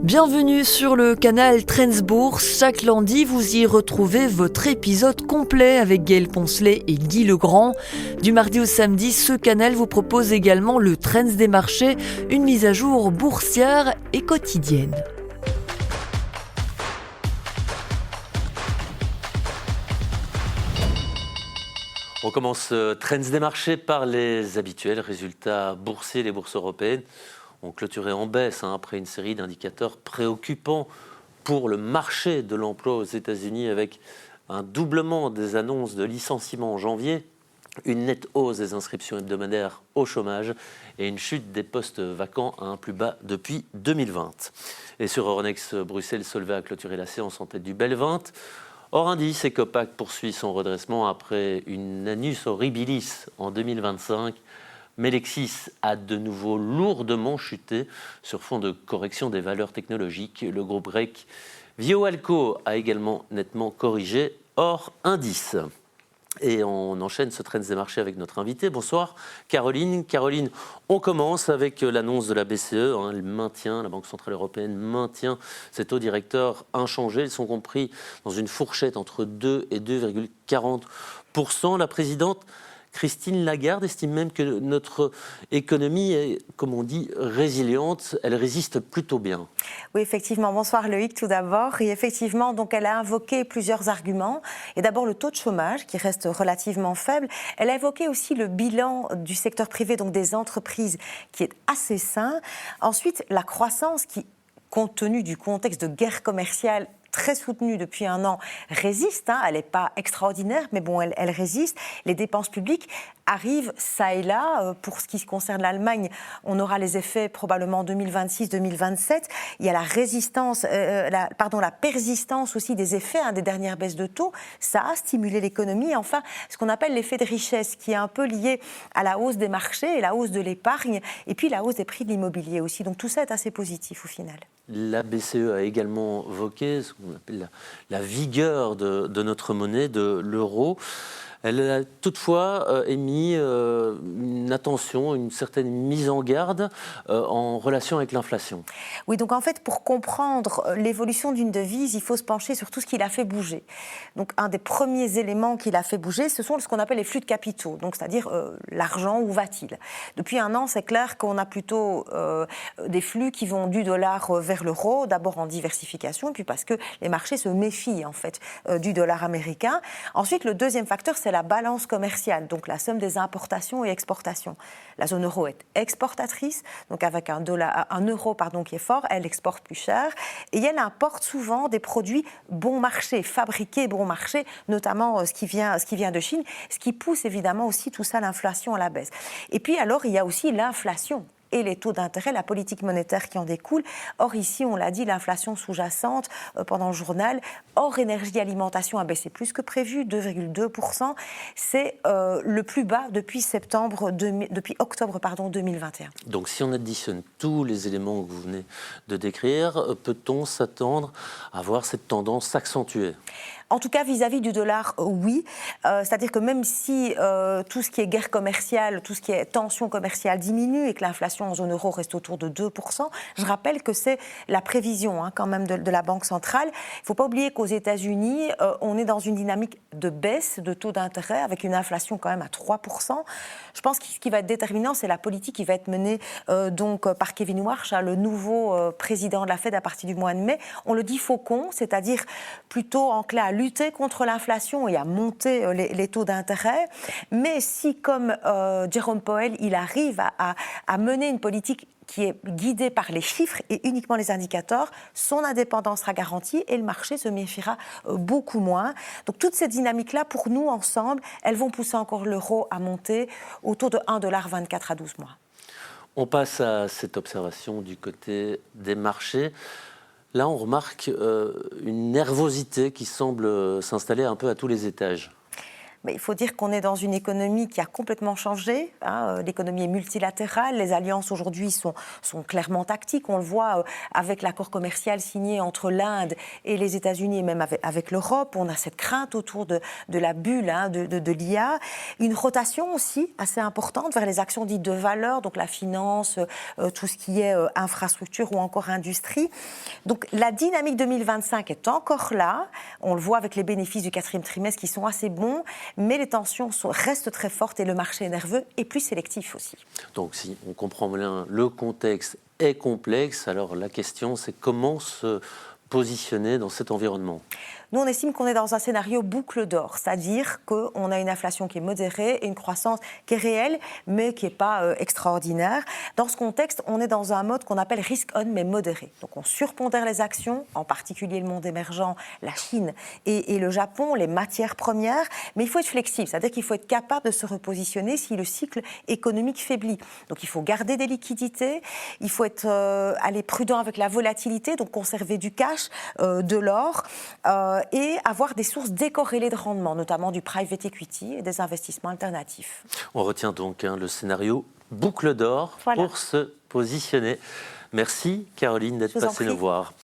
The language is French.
Bienvenue sur le canal Trends Bourse. Chaque lundi, vous y retrouvez votre épisode complet avec Gaël Poncelet et Guy Legrand. Du mardi au samedi, ce canal vous propose également le Trends des marchés, une mise à jour boursière et quotidienne. On commence Trends des marchés par les habituels résultats boursiers. Les bourses européennes ont clôturé en baisse après une série d'indicateurs préoccupants pour le marché de l'emploi aux États-Unis, avec un doublement des annonces de licenciements en janvier, une nette hausse des inscriptions hebdomadaires au chômage et une chute des postes vacants à un plus bas depuis 2020. Et sur Euronext, Bruxelles Solvay a clôturé la séance en tête du Bel 20. Hors indice, Ecopac poursuit son redressement après une annus horribilis en 2025. Melexis a de nouveau lourdement chuté sur fond de correction des valeurs technologiques. Le groupe grec Vioalco a également nettement corrigé hors indice. Et on enchaîne ce Trends des marchés avec notre invitée. Bonsoir Caroline. Caroline, on commence avec l'annonce de la BCE. Elle maintient, la Banque Centrale Européenne maintient ses taux directeurs inchangés. Ils sont compris dans une fourchette entre 2 et 2,40%. La présidente Christine Lagarde estime même que notre économie est, comme on dit, résiliente. Elle résiste plutôt bien. Oui, effectivement. Bonsoir Loïc, tout d'abord. Et effectivement, donc, elle a invoqué plusieurs arguments. Et d'abord, le taux de chômage, qui reste relativement faible. Elle a évoqué aussi le bilan du secteur privé, donc des entreprises, qui est assez sain. Ensuite, la croissance qui, compte tenu du contexte de guerre commerciale, très soutenue depuis un an, résiste. Elle n'est pas extraordinaire, mais bon, elle résiste. Les dépenses publiques arrivent ça et là. Pour ce qui concerne l'Allemagne, on aura les effets probablement en 2026-2027. Il y a la persistance aussi des effets des dernières baisses de taux. Ça a stimulé l'économie. Enfin, ce qu'on appelle l'effet de richesse, qui est un peu lié à la hausse des marchés et la hausse de l'épargne, et puis la hausse des prix de l'immobilier aussi. Donc tout ça est assez positif au final. La BCE a également évoqué ce qu'on appelle la vigueur de notre monnaie, de l'euro. Elle a toutefois émis une attention, une certaine mise en garde en relation avec l'inflation. Oui, donc en fait, pour comprendre l'évolution d'une devise, il faut se pencher sur tout ce qui l'a fait bouger. Donc un des premiers éléments qui l'a fait bouger, ce sont ce qu'on appelle les flux de capitaux, donc c'est-à-dire l'argent, où va-t-il ? Depuis un an, c'est clair qu'on a plutôt des flux qui vont du dollar vers l'euro, d'abord en diversification, et puis parce que les marchés se méfient en fait du dollar américain. Ensuite, le deuxième facteur, c'est la balance commerciale, donc la somme des importations et exportations. La zone euro est exportatrice, donc avec un euro qui est fort, elle exporte plus cher, et elle importe souvent des produits bon marché, fabriqués bon marché, notamment ce qui vient de Chine, ce qui pousse évidemment aussi tout ça, l'inflation à la baisse. Et puis alors, il y a aussi l'inflation et les taux d'intérêt, la politique monétaire qui en découle. Or ici, on l'a dit, l'inflation sous-jacente pendant le journal, hors énergie alimentation, a baissé plus que prévu, 2,2%. C'est le plus bas depuis octobre 2021. Donc si on additionne tous les éléments que vous venez de décrire, peut-on s'attendre à voir cette tendance s'accentuer ? En tout cas, vis-à-vis du dollar, oui. C'est-à-dire que même si tout ce qui est guerre commerciale, tout ce qui est tension commerciale diminue et que l'inflation en zone euro reste autour de 2%, je rappelle que c'est la prévision quand même de la Banque centrale. Il ne faut pas oublier qu'aux États-Unis, on est dans une dynamique de baisse de taux d'intérêt avec une inflation quand même à 3%. Je pense que ce qui va être déterminant, c'est la politique qui va être menée par Kevin Warsh, le nouveau président de la Fed à partir du mois de mai. On le dit faucon, c'est-à-dire plutôt enclin à lutter contre l'inflation et à monter les taux d'intérêt. Mais si, comme Jerome Powell, il arrive à mener une politique qui est guidée par les chiffres et uniquement les indicateurs, son indépendance sera garantie et le marché se méfiera beaucoup moins. Donc toutes ces dynamiques-là, pour nous, ensemble, elles vont pousser encore l'euro à monter autour de 1,24$ à 12 mois. On passe à cette observation du côté des marchés. Là, on remarque une nervosité qui semble s'installer un peu à tous les étages. Mais il faut dire qu'on est dans une économie qui a complètement changé. L'économie est multilatérale. Les alliances aujourd'hui sont clairement tactiques. On le voit avec l'accord commercial signé entre l'Inde et les États-Unis et même avec l'Europe. On a cette crainte autour de la bulle de l'IA. Une rotation aussi assez importante vers les actions dites de valeur, donc la finance, tout ce qui est infrastructure ou encore industrie. Donc la dynamique 2025 est encore là. On le voit avec les bénéfices du 4e trimestre qui sont assez bons, mais les tensions restent très fortes et le marché est nerveux et plus sélectif aussi. Donc si on comprend bien, le contexte est complexe. Alors la question, c'est comment se positionner dans cet environnement ? Nous, on estime qu'on est dans un scénario boucle d'or, c'est-à-dire qu'on a une inflation qui est modérée et une croissance qui est réelle, mais qui n'est pas extraordinaire. Dans ce contexte, on est dans un mode qu'on appelle risk-on, mais modéré. Donc on surpondère les actions, en particulier le monde émergent, la Chine et le Japon, les matières premières, mais il faut être flexible, c'est-à-dire qu'il faut être capable de se repositionner si le cycle économique faiblit. Donc il faut garder des liquidités, il faut être aller prudent avec la volatilité, donc conserver du cash, de l'or, et avoir des sources décorrélées de rendement, notamment du private equity et des investissements alternatifs. On retient donc le scénario boucle d'or pour se positionner. Merci Caroline d'être passée nous voir.